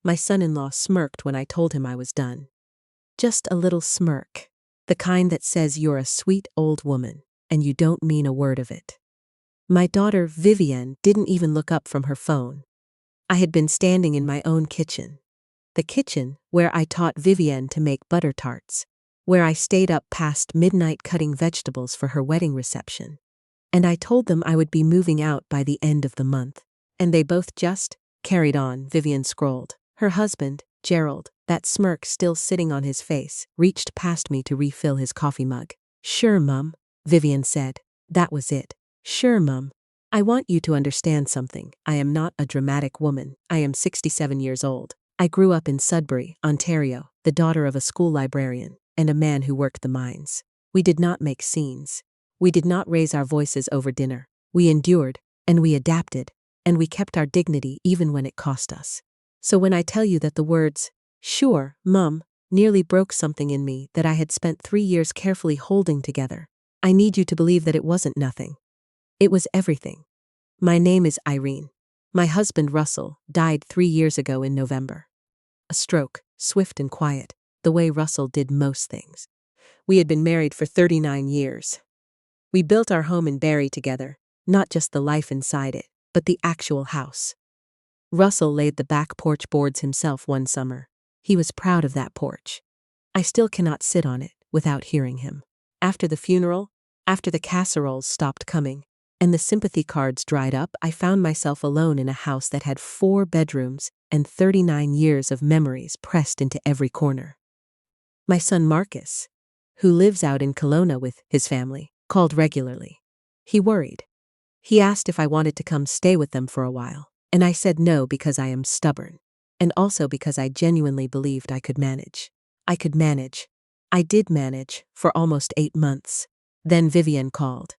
My son-in-law smirked when I told him I was done. Just a little smirk. The kind that says you're a sweet old woman, and you don't mean a word of it. My daughter, Vivienne, didn't even look up from her phone. I had been standing in my own kitchen. The kitchen where I taught Vivienne to make butter tarts, where I stayed up past midnight cutting vegetables for her wedding reception. And I told them I would be moving out by the end of the month. And they both just carried on, Vivienne scrolled. Her husband, Gerald, that smirk still sitting on his face, reached past me to refill his coffee mug. "Sure, Mum," Vivienne said. That was it. "Sure, Mum. I want you to understand something. I am not a dramatic woman. I am 67 years old. I grew up in Sudbury, Ontario, the daughter of a school librarian and a man who worked the mines. We did not make scenes. We did not raise our voices over dinner. We endured, and we adapted, and we kept our dignity even when it cost us. So when I tell you that the words, 'Sure, Mum,' nearly broke something in me that I had spent 3 years carefully holding together, I need you to believe that it wasn't nothing. It was everything. My name is Irene. My husband, Russell, died 3 years ago in November. A stroke, swift and quiet, the way Russell did most things. We had been married for 39 years. We built our home in Barrie together, not just the life inside it, but the actual house. Russell laid the back porch boards himself one summer. He was proud of that porch. I still cannot sit on it without hearing him. After the funeral, after the casseroles stopped coming, and the sympathy cards dried up, I found myself alone in a house that had 4 bedrooms and 39 years of memories pressed into every corner. My son Marcus, who lives out in Kelowna with his family, called regularly. He worried. He asked if I wanted to come stay with them for a while, and I said no because I am stubborn, and also because I genuinely believed I could manage. I could manage. I did manage for almost 8 months. Then Vivienne called.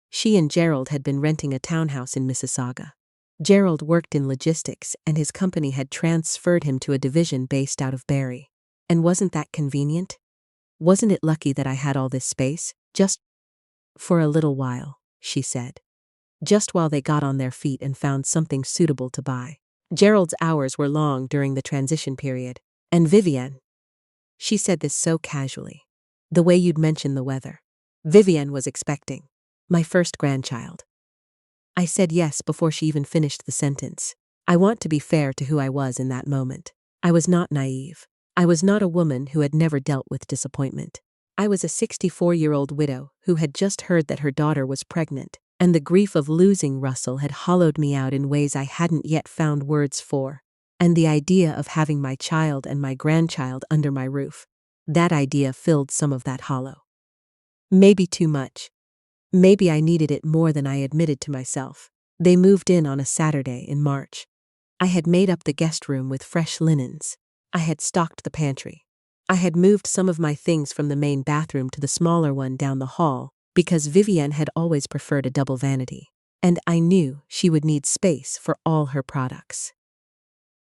She and Gerald had been renting a townhouse in Mississauga. Gerald worked in logistics and his company had transferred him to a division based out of Barrie. And wasn't that convenient? Wasn't it lucky that I had all this space? Just for a little while, she said. Just while they got on their feet and found something suitable to buy. Gerald's hours were long during the transition period. And Vivienne. She said this so casually. The way you'd mention the weather. Vivienne was expecting my first grandchild. I said yes before she even finished the sentence. I want to be fair to who I was in that moment. I was not naive. I was not a woman who had never dealt with disappointment. I was a 64-year-old widow who had just heard that her daughter was pregnant, and the grief of losing Russell had hollowed me out in ways I hadn't yet found words for. And the idea of having my child and my grandchild under my roof, that idea filled some of that hollow. Maybe too much. Maybe I needed it more than I admitted to myself. They moved in on a Saturday in March. I had made up the guest room with fresh linens. I had stocked the pantry. I had moved some of my things from the main bathroom to the smaller one down the hall because Vivienne had always preferred a double vanity, and I knew she would need space for all her products.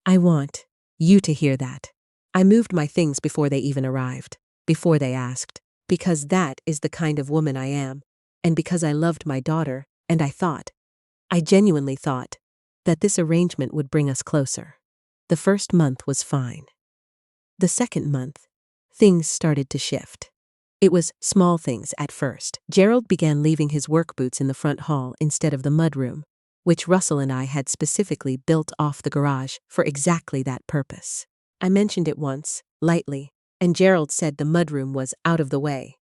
I want you to hear that. I moved my things before they even arrived, before they asked, because that is the kind of woman I am, and because I loved my daughter, and I genuinely thought, that this arrangement would bring us closer. The first month was fine. The second month, things started to shift. It was small things at first. Gerald began leaving his work boots in the front hall instead of the mudroom, which Russell and I had specifically built off the garage for exactly that purpose. I mentioned it once, lightly, and Gerald said the mudroom was out of the way,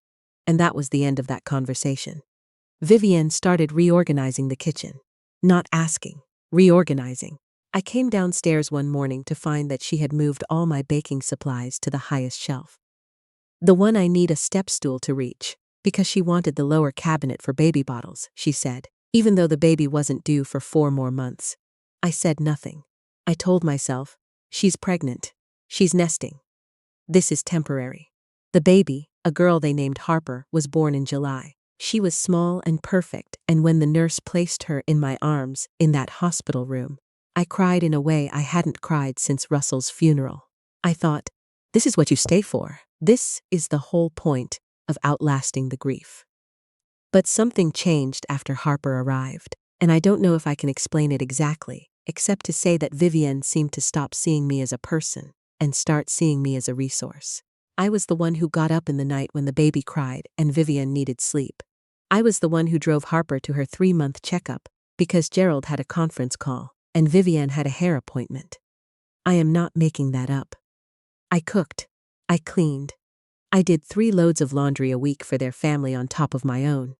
and that was the end of that conversation. Vivienne started reorganizing the kitchen. Not asking, reorganizing. I came downstairs one morning to find that she had moved all my baking supplies to the highest shelf. The one I need a step stool to reach, because she wanted the lower cabinet for baby bottles, she said, even though the baby wasn't due for 4 more months. I said nothing. I told myself, she's pregnant. She's nesting. This is temporary. The baby, a girl they named Harper, was born in July. She was small and perfect, and when the nurse placed her in my arms in that hospital room, I cried in a way I hadn't cried since Russell's funeral. I thought, this is what you stay for. This is the whole point of outlasting the grief. But something changed after Harper arrived, and I don't know if I can explain it exactly. except to say that Vivienne seemed to stop seeing me as a person and start seeing me as a resource. I was the one who got up in the night when the baby cried and Vivienne needed sleep. I was the one who drove Harper to her 3-month checkup because Gerald had a conference call and Vivienne had a hair appointment. I am not making that up. I cooked. I cleaned. I did 3 loads of laundry a week for their family on top of my own.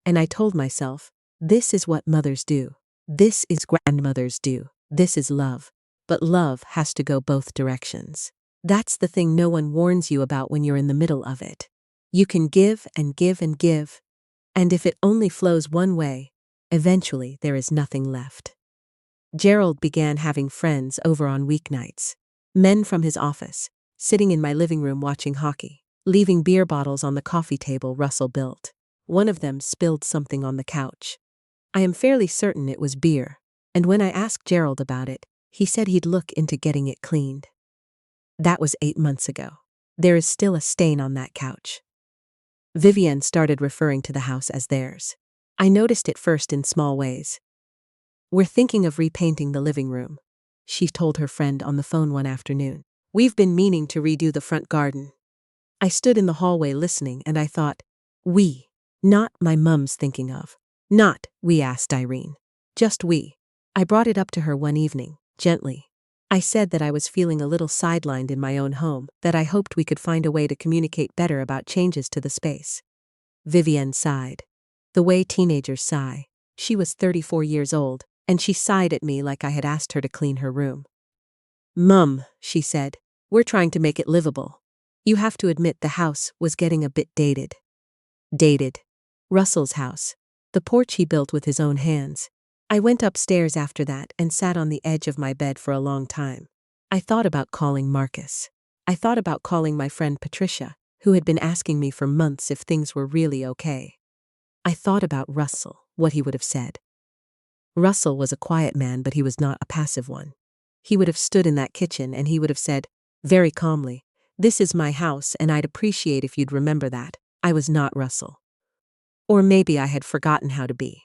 And I told myself, this is what mothers do. This is grandmothers do. This is love. But love has to go both directions. That's the thing no one warns you about when you're in the middle of it. You can give and give and give. And if it only flows one way, eventually there is nothing left. Gerald began having friends over on weeknights. Men from his office, sitting in my living room watching hockey, leaving beer bottles on the coffee table Russell built. One of them spilled something on the couch. I am fairly certain it was beer, and when I asked Gerald about it, he said he'd look into getting it cleaned. That was 8 months ago. There is still a stain on that couch. Vivienne started referring to the house as theirs. I noticed it first in small ways. We're thinking of repainting the living room, she told her friend on the phone one afternoon. We've been meaning to redo the front garden. I stood in the hallway listening and I thought, we, not my mum's thinking of. Not, we asked Irene. Just we. I brought it up to her one evening, gently. I said that I was feeling a little sidelined in my own home, that I hoped we could find a way to communicate better about changes to the space. Vivienne sighed. The way teenagers sigh. She was 34 years old, and she sighed at me like I had asked her to clean her room. Mum, she said, we're trying to make it livable. You have to admit the house was getting a bit dated. Dated. Russell's house. The porch he built with his own hands. I went upstairs after that and sat on the edge of my bed for a long time. I thought about calling Marcus. I thought about calling my friend Patricia, who had been asking me for months if things were really okay. I thought about Russell, what he would have said. Russell was a quiet man, but he was not a passive one. He would have stood in that kitchen and he would have said, very calmly, this is my house and I'd appreciate if you'd remember that. I was not Russell. Or maybe I had forgotten how to be.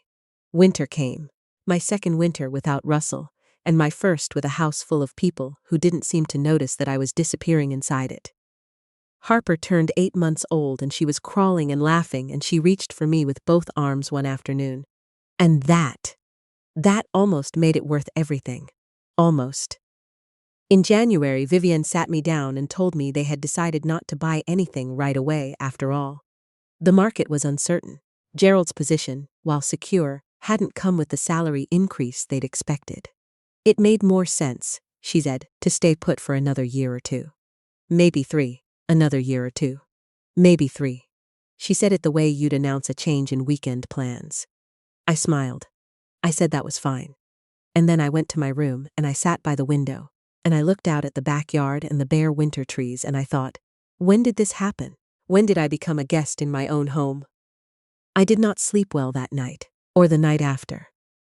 Winter came. My second winter without Russell, and my first with a house full of people who didn't seem to notice that I was disappearing inside it. Harper turned 8 months old and she was crawling and laughing and she reached for me with both arms one afternoon. And that almost made it worth everything. Almost. In January, Vivienne sat me down and told me they had decided not to buy anything right away after all. The market was uncertain. Gerald's position, while secure, hadn't come with the salary increase they'd expected. It made more sense, she said, to stay put for another year or 2. Maybe 3. Another year or 2. Maybe 3. She said it the way you'd announce a change in weekend plans. I smiled. I said that was fine. And then I went to my room and I sat by the window, and I looked out at the backyard and the bare winter trees and I thought, when did this happen? When did I become a guest in my own home? I did not sleep well that night, or the night after.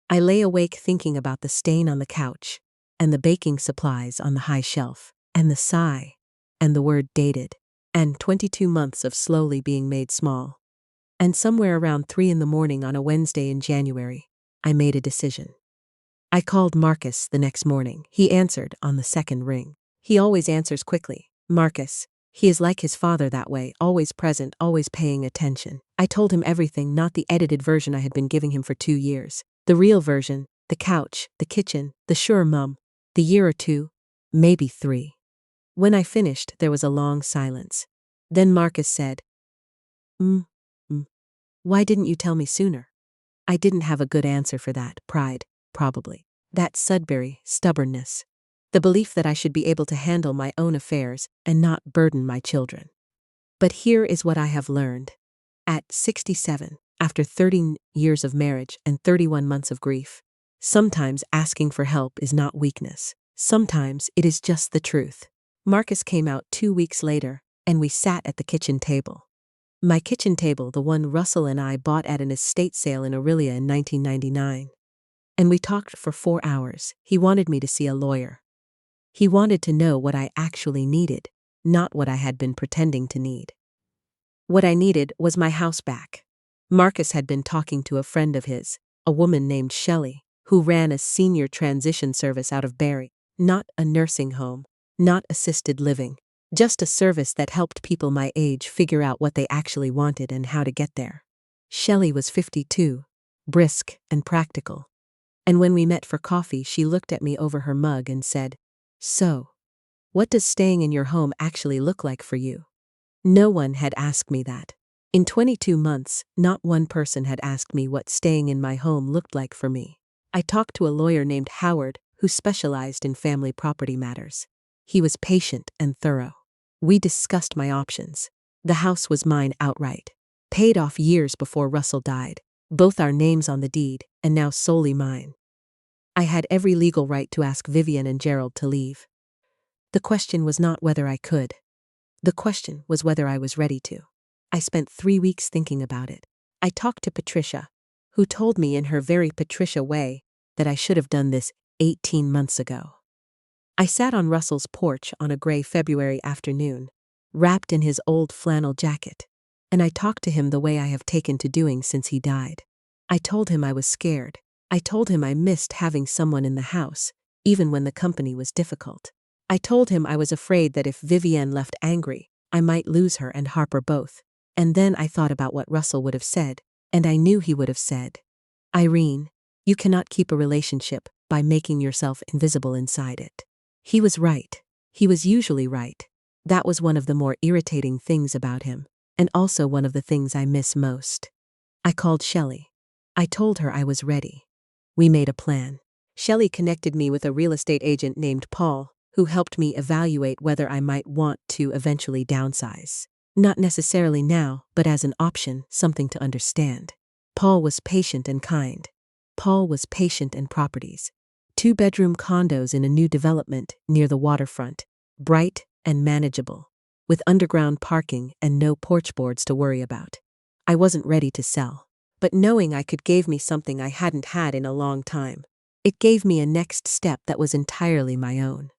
I lay awake thinking about the stain on the couch, and the baking supplies on the high shelf, and the sigh, and the word dated, and 22 months of slowly being made small. And somewhere around 3 in the morning on a Wednesday in January, I made a decision. I called Marcus the next morning. He answered on the second ring. He always answers quickly. Marcus. He is like his father that way, always present, always paying attention. I told him everything, not the edited version I had been giving him for 2 years. The real version, the couch, the kitchen, the sure mum, the year or 2, maybe 3. When I finished, there was a long silence. Then Marcus said, why didn't you tell me sooner? I didn't have a good answer for that. Pride, probably. That Sudbury stubbornness. The belief that I should be able to handle my own affairs and not burden my children. But here is what I have learned. At 67, after 30 years of marriage and 31 months of grief, sometimes asking for help is not weakness. Sometimes it is just the truth. Marcus came out 2 weeks later, and we sat at the kitchen table. My kitchen table, the one Russell and I bought at an estate sale in Aurelia in 1999. And we talked for 4 hours. He wanted me to see a lawyer. He wanted to know what I actually needed, not what I had been pretending to need. What I needed was my house back. Marcus had been talking to a friend of his, a woman named Shelley, who ran a senior transition service out of Barrie. Not a nursing home, not assisted living, just a service that helped people my age figure out what they actually wanted and how to get there. Shelley was 52, brisk and practical. And when we met for coffee, she looked at me over her mug and said, "So, what does staying in your home actually look like for you?" No one had asked me that. In 22 months, not one person had asked me what staying in my home looked like for me. I talked to a lawyer named Howard who specialized in family property matters. He was patient and thorough. We discussed my options. The house was mine outright, paid off years before Russell died, both our names on the deed, and now solely mine. I had every legal right to ask Vivian and Gerald to leave. The question was not whether I could. The question was whether I was ready to. I spent 3 weeks thinking about it. I talked to Patricia, who told me in her very Patricia way that I should have done this 18 months ago. I sat on Russell's porch on a gray February afternoon, wrapped in his old flannel jacket, and I talked to him the way I have taken to doing since he died. I told him I was scared. I told him I missed having someone in the house, even when the company was difficult. I told him I was afraid that if Vivienne left angry, I might lose her and Harper both. And then I thought about what Russell would have said, and I knew he would have said, "Irene, you cannot keep a relationship by making yourself invisible inside it." He was right. He was usually right. That was one of the more irritating things about him, and also one of the things I miss most. I called Shelley. I told her I was ready. We made a plan. Shelley connected me with a real estate agent named Paul, who helped me evaluate whether I might want to eventually downsize. Not necessarily now, but as an option, something to understand. Paul was patient and kind. Paul was patient and properties. 2-bedroom condos in a new development near the waterfront, bright and manageable, with underground parking and no porch boards to worry about. I wasn't ready to sell, but knowing I could gave me something I hadn't had in a long time. It gave me a next step that was entirely my own.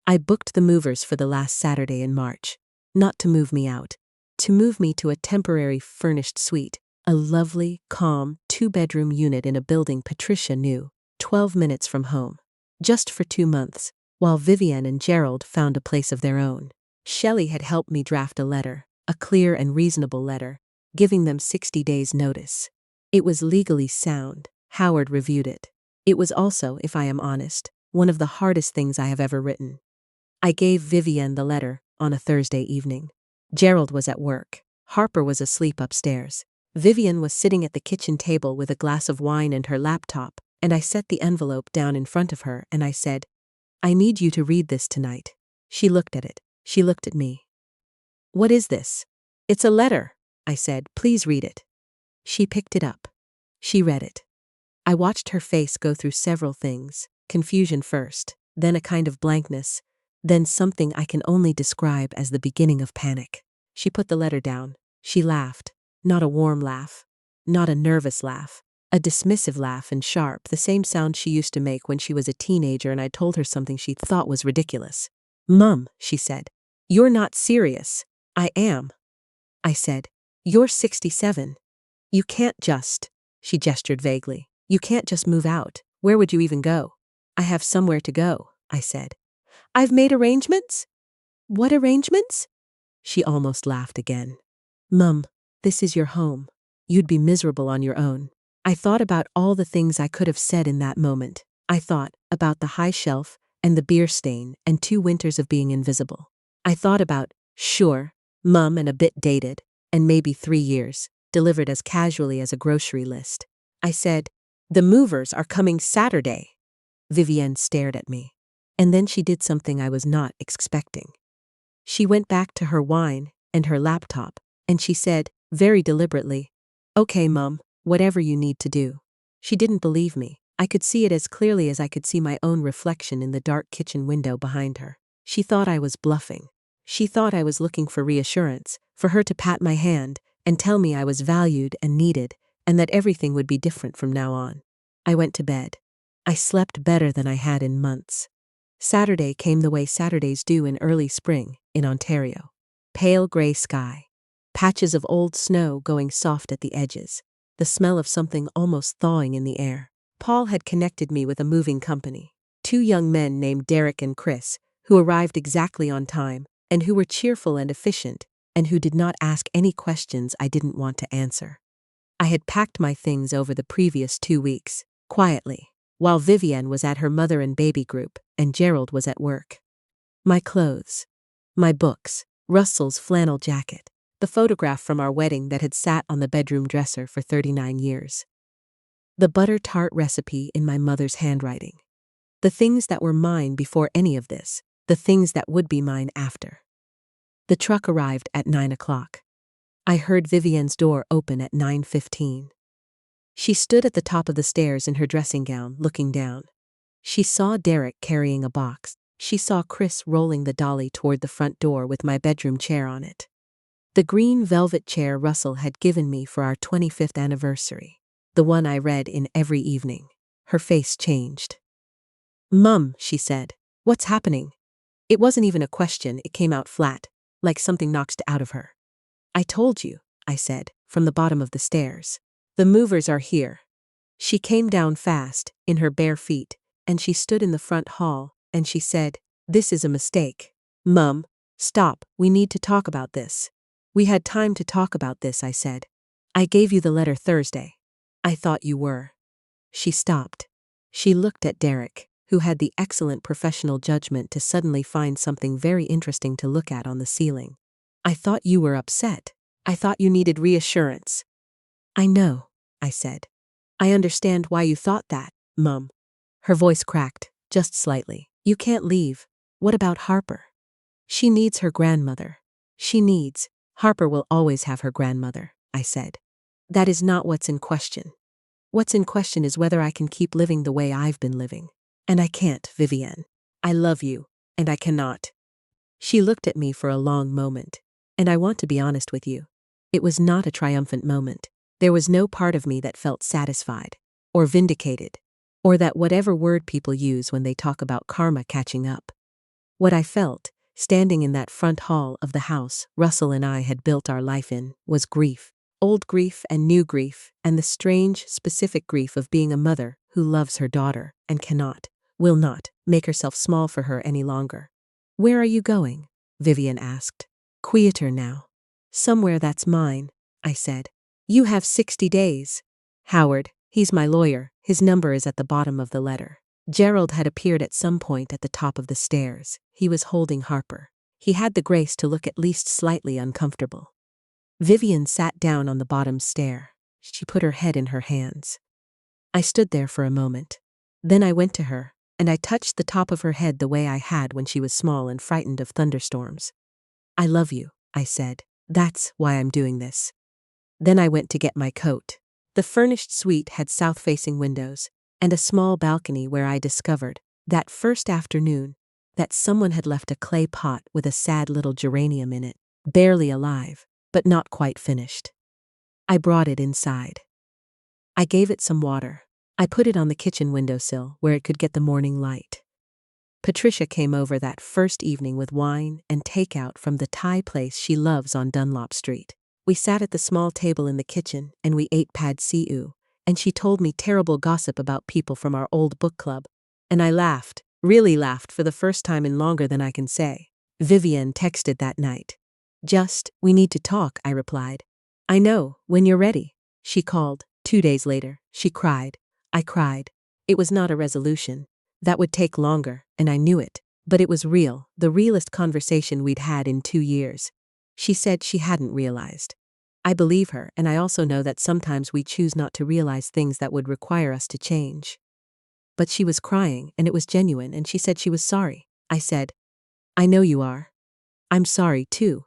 I booked the movers for the last Saturday in March, not to move me out, to move me to a temporary furnished suite, a lovely, calm, 2-bedroom unit in a building Patricia knew, 12 minutes from home, just for 2 months, while Vivian and Gerald found a place of their own. Shelley had helped me draft a letter, a clear and reasonable letter, giving them 60 days' notice. It was legally sound. Howard reviewed it. It was also, if I am honest, one of the hardest things I have ever written. I gave Vivian the letter on a Thursday evening. Gerald was at work. Harper was asleep upstairs. Vivian was sitting at the kitchen table with a glass of wine and her laptop, and I set the envelope down in front of her and I said, "I need you to read this tonight." She looked at it. She looked at me. "What is this?" "It's a letter," I said. "Please read it." She picked it up. She read it. I watched her face go through several things, confusion first, then a kind of blankness, then something I can only describe as the beginning of panic. She put the letter down. She laughed. Not a warm laugh. Not a nervous laugh. A dismissive laugh and sharp, the same sound she used to make when she was a teenager and I told her something she thought was ridiculous. "Mum," she said, "you're not serious." "I am." I said, "You're 67. You can't just," she gestured vaguely, "you can't just move out. Where would you even go?" "I have somewhere to go," I said. "I've made arrangements?" "What arrangements?" She almost laughed again. "Mum, this is your home. You'd be miserable on your own." I thought about all the things I could have said in that moment. I thought about the high shelf and the beer stain and 2 winters of being invisible. I thought about, sure, Mum and a bit dated, and maybe 3 years, delivered as casually as a grocery list. I said, "The movers are coming Saturday." Vivienne stared at me. And then she did something I was not expecting. She went back to her wine and her laptop, and she said, very deliberately, "Okay, Mum, whatever you need to do." She didn't believe me. I could see it as clearly as I could see my own reflection in the dark kitchen window behind her. She thought I was bluffing. She thought I was looking for reassurance, for her to pat my hand and tell me I was valued and needed, and that everything would be different from now on. I went to bed. I slept better than I had in months. Saturday came the way Saturdays do in early spring in Ontario. Pale gray sky. Patches of old snow going soft at the edges. The smell of something almost thawing in the air. Paul had connected me with a moving company, two young men named Derek and Chris, who arrived exactly on time, and who were cheerful and efficient, and who did not ask any questions I didn't want to answer. I had packed my things over the previous 2 weeks, quietly, while Vivienne was at her mother and baby group, and Gerald was at work. My clothes, my books, Russell's flannel jacket, the photograph from our wedding that had sat on the bedroom dresser for 39 years. The butter tart recipe in my mother's handwriting. The things that were mine before any of this, the things that would be mine after. The truck arrived at 9 o'clock. I heard Vivienne's door open at 9:15. She stood at the top of the stairs in her dressing gown, looking down. She saw Derek carrying a box. She saw Chris rolling the dolly toward the front door with my bedroom chair on it. The green velvet chair Russell had given me for our 25th anniversary. The one I read in every evening. Her face changed. "Mum," she said, "what's happening?" It wasn't even a question, it came out flat, like something knocked out of her. "I told you," I said, from the bottom of the stairs. "The movers are here." She came down fast, in her bare feet, and she stood in the front hall, and she said, "This is a mistake." "Mum, stop, we need to talk about this." "We had time to talk about this," I said. "I gave you the letter Thursday. I thought you were." She stopped. She looked at Derek, who had the excellent professional judgment to suddenly find something very interesting to look at on the ceiling. "I thought you were upset. I thought you needed reassurance." "I know," I said. "I understand why you thought that, Mum." Her voice cracked, just slightly. "You can't leave. What about Harper? She needs her grandmother. Harper will always have her grandmother," I said. "That is not what's in question. What's in question is whether I can keep living the way I've been living. And I can't, Vivienne. I love you, and I cannot." She looked at me for a long moment, and I want to be honest with you. It was not a triumphant moment. There was no part of me that felt satisfied, or vindicated, or that whatever word people use when they talk about karma catching up. What I felt, standing in that front hall of the house Russell and I had built our life in, was grief. Old grief and new grief, and the strange, specific grief of being a mother who loves her daughter and will not, make herself small for her any longer. "Where are you going?" Vivienne asked. "Quieter now." "Somewhere that's mine," I said. "You have 60 days. Howard, he's my lawyer, his number is at the bottom of the letter." Gerald had appeared at some point at the top of the stairs. He was holding Harper. He had the grace to look at least slightly uncomfortable. Vivienne sat down on the bottom stair. She put her head in her hands. I stood there for a moment. Then I went to her, and I touched the top of her head the way I had when she was small and frightened of thunderstorms. "I love you," I said. "That's why I'm doing this." Then I went to get my coat. The furnished suite had south-facing windows, and a small balcony where I discovered, that first afternoon, that someone had left a clay pot with a sad little geranium in it, barely alive, but not quite finished. I brought it inside. I gave it some water. I put it on the kitchen windowsill where it could get the morning light. Patricia came over that first evening with wine and takeout from the Thai place she loves on Dunlop Street. We sat at the small table in the kitchen and we ate pad see ew, and she told me terrible gossip about people from our old book club. And I laughed, really laughed for the first time in longer than I can say. Vivienne texted that night. "We need to talk," I replied. "I know, when you're ready." She called. 2 days later, she cried. I cried. It was not a resolution. That would take longer, and I knew it. But it was real, the realest conversation we'd had in 2 years. She said she hadn't realized. I believe her, and I also know that sometimes we choose not to realize things that would require us to change. But she was crying, and it was genuine, and she said she was sorry. I said, "I know you are. I'm sorry, too."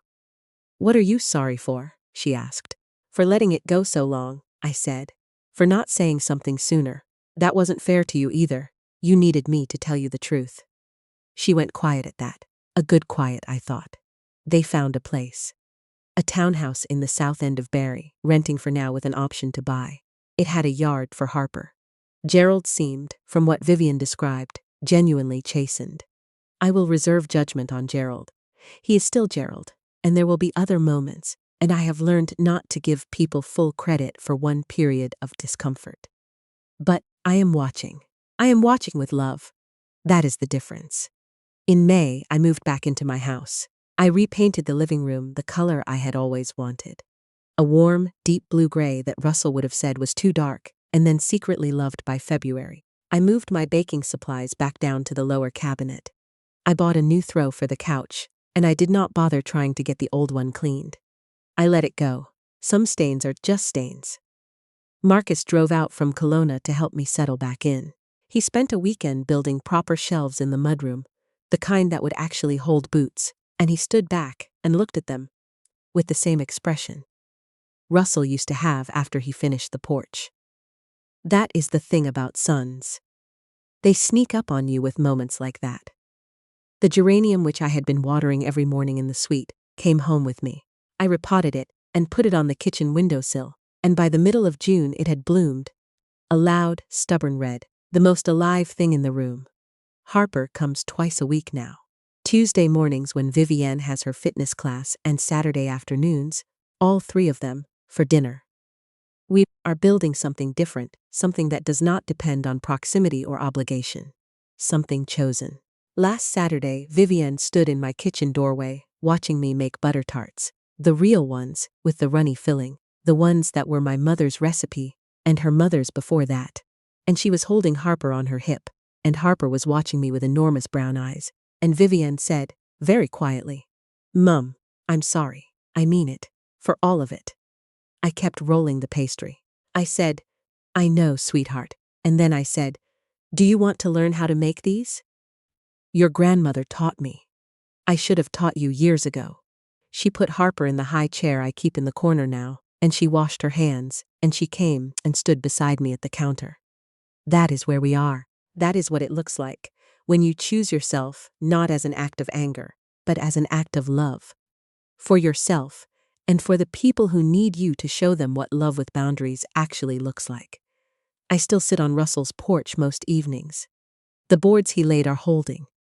"What are you sorry for?" she asked. "For letting it go so long," I said. "For not saying something sooner. That wasn't fair to you either. You needed me to tell you the truth." She went quiet at that. A good quiet, I thought. They found a place. A townhouse in the south end of Barrie, renting for now with an option to buy. It had a yard for Harper. Gerald seemed, from what Vivienne described, genuinely chastened. I will reserve judgment on Gerald. He is still Gerald, and there will be other moments, and I have learned not to give people full credit for one period of discomfort. But I am watching. I am watching with love. That is the difference. In May, I moved back into my house. I repainted the living room the color I had always wanted. A warm, deep blue gray that Russell would have said was too dark, and then secretly loved by February. I moved my baking supplies back down to the lower cabinet. I bought a new throw for the couch, and I did not bother trying to get the old one cleaned. I let it go. Some stains are just stains. Marcus drove out from Kelowna to help me settle back in. He spent a weekend building proper shelves in the mudroom, the kind that would actually hold boots, and he stood back and looked at them with the same expression Russell used to have after he finished the porch. That is the thing about sons. They sneak up on you with moments like that. The geranium which I had been watering every morning in the suite came home with me. I repotted it and put it on the kitchen windowsill, and by the middle of June it had bloomed. A loud, stubborn red, the most alive thing in the room. Harper comes twice a week now. Tuesday mornings when Vivienne has her fitness class and Saturday afternoons, all three of them, for dinner. We are building something different, something that does not depend on proximity or obligation. Something chosen. Last Saturday, Vivienne stood in my kitchen doorway, watching me make butter tarts. The real ones, with the runny filling. The ones that were my mother's recipe, and her mother's before that. And she was holding Harper on her hip, and Harper was watching me with enormous brown eyes. And Vivienne said, very quietly, "Mum, I'm sorry. I mean it. For all of it." I kept rolling the pastry. I said, "I know, sweetheart." And then I said, "Do you want to learn how to make these? Your grandmother taught me. I should have taught you years ago." She put Harper in the high chair I keep in the corner now, and she washed her hands, and she came and stood beside me at the counter. That is where we are. That is what it looks like when you choose yourself not as an act of anger, but as an act of love. For yourself, and for the people who need you to show them what love with boundaries actually looks like. I still sit on Russell's porch most evenings. The boards he laid are holding,